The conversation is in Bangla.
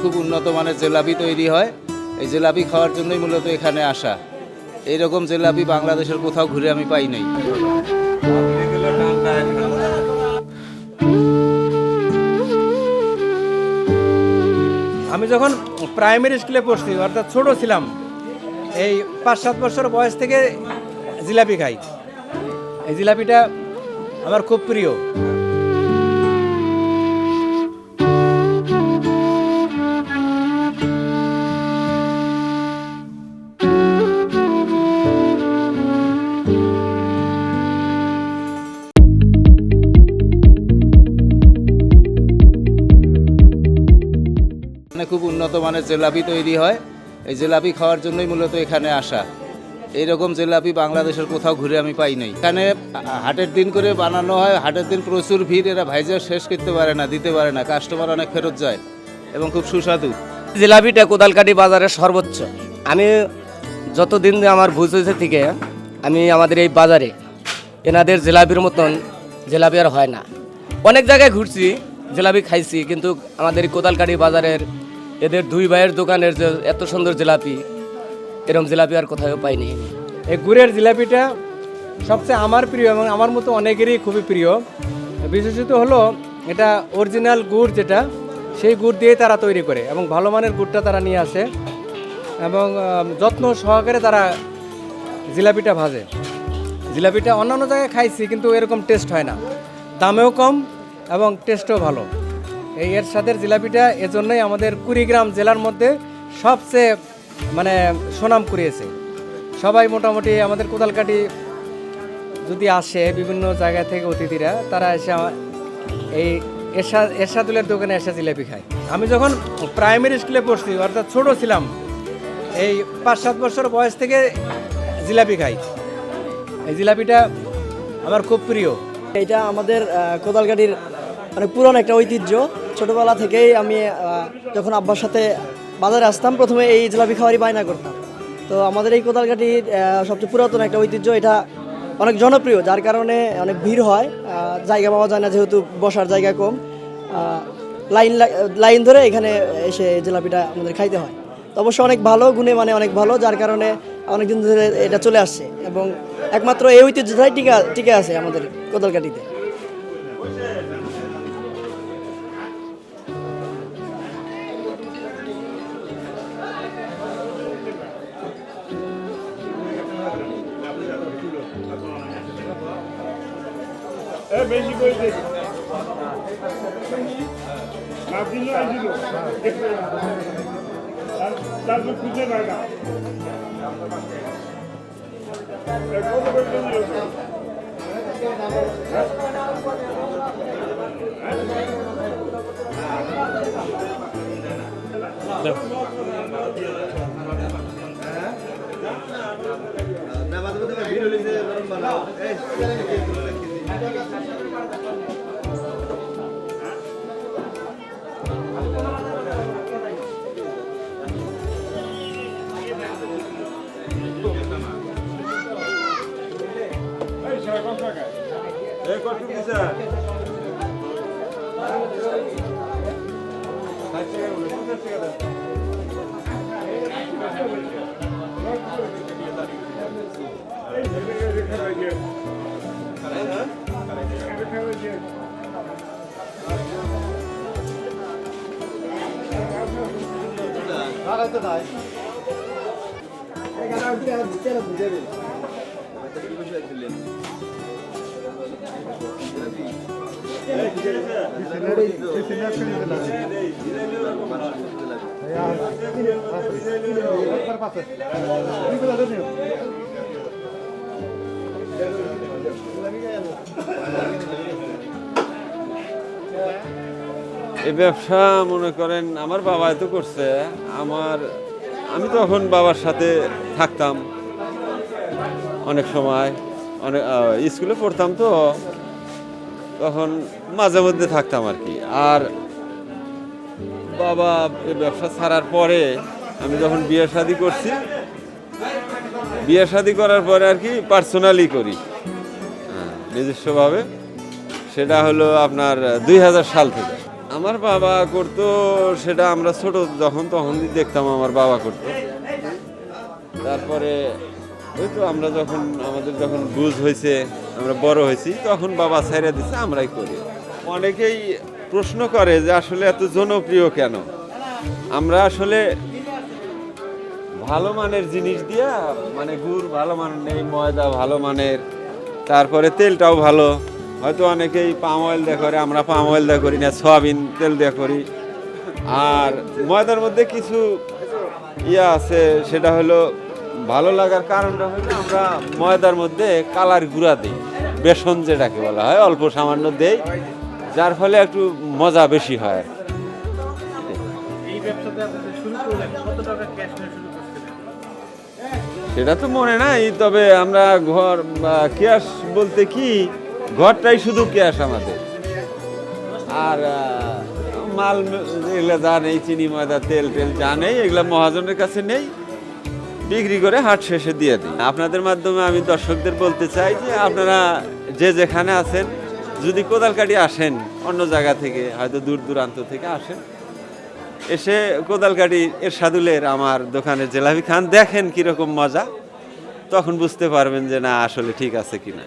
খুব উন্নত মানের জিলাপি তৈরি হয়। এই জিলাপি খাওয়ার জন্যই মূলত এখানে আসা। এইরকম জিলাপি বাংলাদেশের কোথাও ঘুরে আমি পাই নাই। আমি যখন প্রাইমারি স্কুলে পড়ছি, অর্থাৎ ছোট ছিলাম, এই 5-7 বছর বয়স থেকে জিলাপি খাই। এই জিলাপিটা আমার খুব প্রিয়। খুব উন্নত মানের জিলাপি তৈরি হয়। এই জিলাপি খাওয়ার জন্যই মূলত এখানে আসা। এইরকম জিলাপি বাংলাদেশের কোথাও ঘুরে আমি পাই নাই। এখানে হাটের দিন করে বানানো হয়। হাটের দিন প্রচুর ভিড়, এরা ভাইজা শেষ করতে পারে না, দিতে পারে না, কাস্টমার অনেক ফেরত যায় এবং খুব সুস্বাদু। জিলাপিটা কোদালকাটি বাজারের সর্বোচ্চ। আমি যতদিন আমার বুঝ হয়েছে থেকে আমি আমাদের এই বাজারে এনাদের জিলাপির মতন জিলাপি আর হয় না। অনেক জায়গায় ঘুরছি, জিলাপি খাইছি, কিন্তু আমাদের এই কোদালকাটি বাজারের এদের দুই ভাইয়ের দোকানের যে এত সুন্দর জিলাপি, এরকম জিলাপি আর কোথাও পাইনি। এই গুড়ের জিলাপিটা সবচেয়ে আমার প্রিয় এবং আমার মতো অনেকেরই খুবই প্রিয়। বিশেষত হলো এটা অরিজিনাল গুড়, যেটা সেই গুড় দিয়ে তারা তৈরি করে এবং ভালো মানের গুড়টা তারা নিয়ে আসে এবং যত্ন সহকারে তারা জিলাপিটা ভাজে। জিলাপিটা অন্যান্য জায়গায় খাইছি, কিন্তু এরকম টেস্ট হয় না। দামেও কম এবং টেস্টও ভালো। এই এরশাদের জিলাপিটা এজন্যই আমাদের কুড়িগ্রাম জেলার মধ্যে সবচেয়ে সুনাম কুড়িয়েছে। সবাই মোটামুটি আমাদের কোদালকাটি যদি আসে বিভিন্ন জায়গা থেকে অতিথিরা, তারা এসে এই এরশাদুলের দোকানে এসে জিলাপি খায়। আমি যখন প্রাইমারি স্কুলে পড়ছি, অর্থাৎ ছোট ছিলাম, এই 5-7 বছর বয়স থেকে জিলাপি খাই। এই জিলাপিটা আমার খুব প্রিয়। এটা আমাদের কোদালকাটির অনেক পুরনো একটা ঐতিহ্য। ছোটোবেলা থেকেই আমি যখন আব্বার সাথে বাজারে আসতাম, প্রথমে এই জিলাপি খাওয়ারই বায়না করতাম। তো আমাদের এই কোদালকাটির সবচেয়ে পুরাতন একটা ঐতিহ্য। এটা অনেক জনপ্রিয়, যার কারণে অনেক ভিড় হয়, জায়গা পাওয়া যায় না, যেহেতু বসার জায়গা কম। লাইন ধরে এখানে এসে জিলাপিটা আমাদের খাইতে হয়। তো অবশ্য অনেক ভালো, গুণে অনেক ভালো, যার কারণে অনেকদিন ধরে এটা চলে আসছে এবং একমাত্র এই ঐতিহ্যটাই টিকে আছে আমাদের কোদালকাটিতে। বেশি করে দেখি না দিল তারপর খুঁজে না এই ব্যবসা মনে করেন আমার বাবা তো করছে। আমি তখন বাবার সাথে থাকতাম অনেক সময়, অনেক স্কুলে পড়তাম, তো তখন মাঝে মধ্যে থাকতাম আর কি। আর বাবা এই ব্যবসা ছাড়ার পরে আমি যখন বিয়ে শাদি করছি, বিয়ে শাদি করার পরে আর কি পার্সোনালি করি নিজস্বভাবে। সেটা হলো আপনার 2000 সাল থেকে। আমার বাবা করতো, সেটা আমরা ছোট যখন তখনই দেখতাম আমার বাবা করতো। তারপরে ওই তো আমরা যখন আমাদের যখন বুঝ হয়েছে, আমরা বড় হয়েছি, তখন বাবা ছেড়ে দিচ্ছে, আমরাই করি। অনেকেই প্রশ্ন করে যে আসলে এত জনপ্রিয় কেন। আমরা আসলে ভালো মানের জিনিস দিয়া, মানে গুড় ভালো মানের নেই, ময়দা ভালো মানের, তারপরে তেলটাও ভালো। হয়তো অনেকেই পাম অয়েল দিয়ে করে, আমরা পাম অয়েল দিয়ে করি না, সয়াবিন তেল দিয়ে করি। আর ময়দার মধ্যে কিছু ইয়া আছে, সেটা হলো ভালো লাগার কারণটা হলো আমরা ময়দার মধ্যে কালার গুঁড়া দিই, বেসন যেটাকে বলা হয়, অল্প সামান্য দেই, যার ফলে একটু মজা বেশি হয়। সেটা তো মনে নাই, তবে আমরা ঘর ক্যাশ বলতে কি, ঘরটাই শুধু ক্যাশ আমাদের। আর মাল এগুলো যা নেই, চিনি ময়দা তেল টেল যা নেই, এগুলো মহাজনের কাছে নেই, বিক্রি করে হাট শেষে দিয়ে দিই। আপনাদের মাধ্যমে আমি দর্শকদের বলতে চাই যে আপনারা যে যেখানে আছেন, যদি কোদালকাটি আসেন অন্য জায়গা থেকে, হয়তো দূর দূরান্ত থেকে আসেন, এসে কোদালকাটি এরশাদুলের আমার দোকানের জিলাপি খান, দেখেন কীরকম মজা, তখন বুঝতে পারবেন যে না আসলে ঠিক আছে কিনা।